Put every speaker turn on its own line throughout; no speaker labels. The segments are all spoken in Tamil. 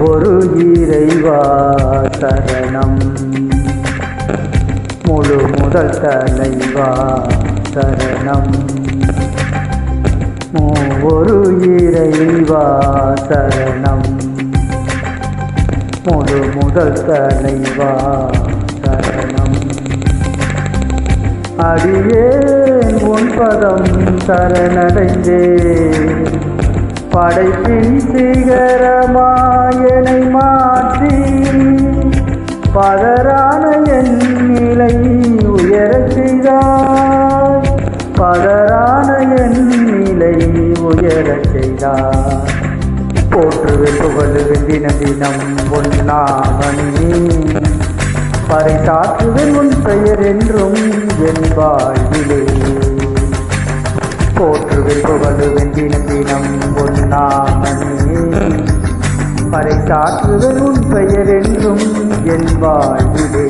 ஒரு இறைவா சரணம், முழு முதல் தலைவா சரணம். ஒரு இறைவா சரணம், முழு முதல் தலைவா சரணம். அடியேன் உன் பதம் சரணடைந்தேன், படைப்பின் சிகரமாயனை மாற்றி பதரான என் நிலை உயரச் செய்தாய், பதரான என் நிலை உயரச் செய்தாய். போற்றுவேன் புகழுவேன் தினம் தினம் உன் நாமமே, பறைசாற்றுவேன் உன் பெயர் என்றும் என் வாழ்விலே. போற்றுவேன் புகழுவேன் தினம் தினம் உன் நாமமே, பறைசாற்றுவேன் உன் பெயர் என்றும் என் வாழ்விலே.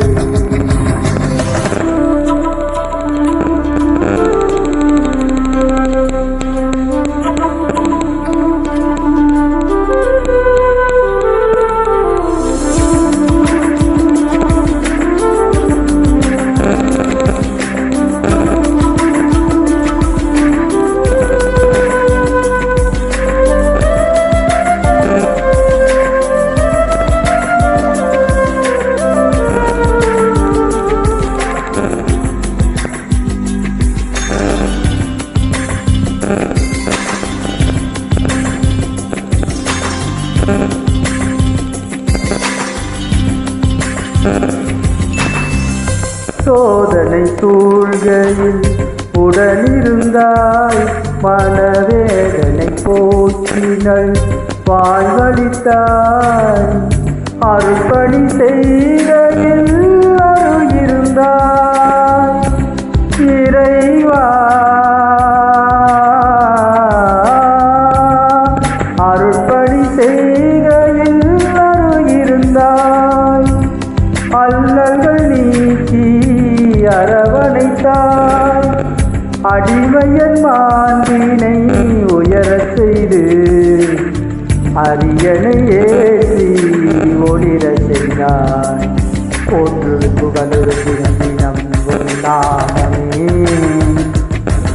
சோதனை சூழ்கையில் உடனிருந்தாய், மனவேதனை போக்கினள் வாழ்வளித்தாய். அருள்பணி செய்கையில் அருள் இருந்தாய் இறைவா. அருள்பணி செய்கையில் அருள் இருந்தாய், அல்லல்கள் நீக்கி அரவணைத்தாய். அடிமையன் மாண்பினை உயரச் செய்து அரியணை ஏற்றி ஒளிரச் செய்தாய். போற்று புகழு தினம் தினம் உன் நாமமே,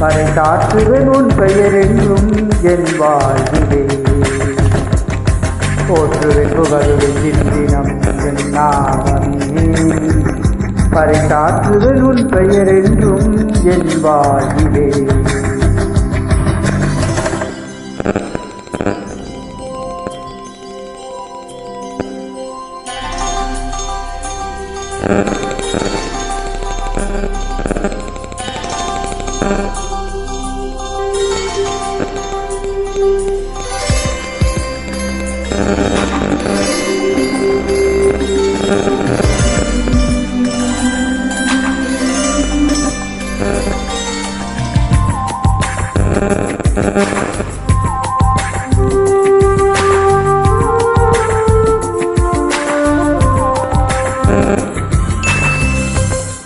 பறைசாற்றுவேன் உன் பெயர் என்றும் என் வாழ்விலே. போற்றுவேன் புகழு தினம் தினம் என் நாமமே, பறைசாற்றுவேன் உன் பெயர் என்றும் என் வாழ்விலே.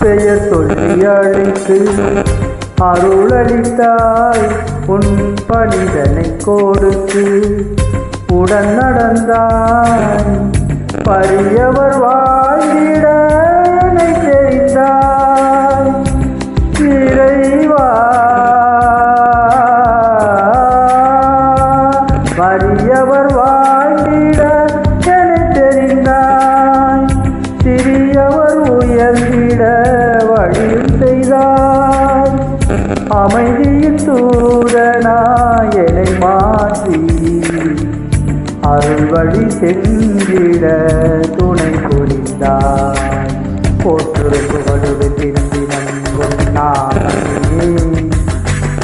பெயர் சொல்லி அழைத்து அருளளித்தாய், உன் பணிதனை கொடுத்து உடன் நடந்தாய். பரியவர் வாழ்ந்திட என்னை தெரிந்தாய் இறைவா. பரியவர் வாழ்ந்திட என்னை தெரிந்தாய், சிறியவர் உயர்ந்திட வழியும் செய்தாய். அமைதியின் தூதனாய் என்னை மாற்றி அருள் வழி சென்றிட துணை புரிந்தாய். போற்றுரை புகழுடன் தினம் தினம் உன்னாமமே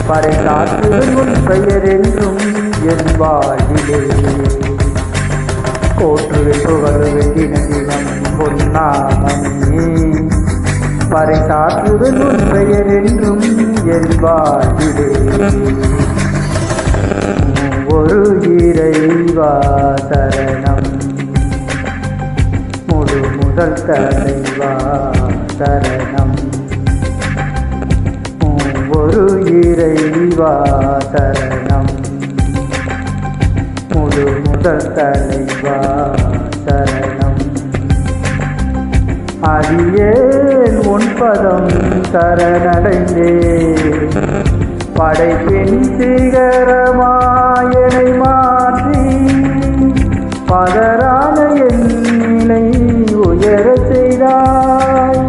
பறைசாற்றுவன் உன் பெயர் என்றும் என் வாழ்விலே. போற்றுரை புகழுடன் தினம் தினம் உன்னாமமே பறைசாற்றுவன் உன் பெயர் என்றும் என் வாழ்விலே. ஒரு இறைவா சரணம் முழு முதல் தலைவா சரணம். ஒரு இறைவா சரணம் முழு முதல் தலைவா சரணம். அடியேன் உன் பதம் சரணடைந்தே படைப்பின் சிகரமாயனை மாற்றி பதறான என் நிலை உயர செய்தாய்.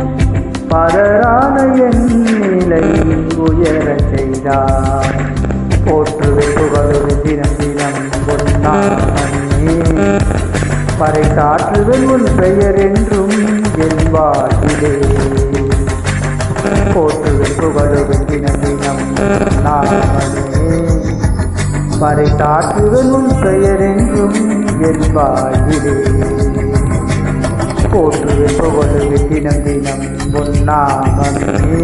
பதறான என் நிலை உயர செய்தாய். போற்றுவை புகழுடன் தினம் தினம் பொன்னாமமே பறைசாற்றுவன் உன் பெயர் என்றும் என் வாழ்விலே. போற்றுவன் புகழுடன் தினம் தினம் நாமமே பறைசாற்றுவன் உன் பெயர் என்றும் என் வாழ்விலே. போற்றுவன் புகழுடன் தினம் தினம் பொன்னாமமே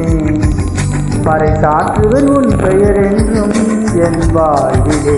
பறைசாற்றுவன் உன் பெயர் என்றும் என் வாழ்விலே.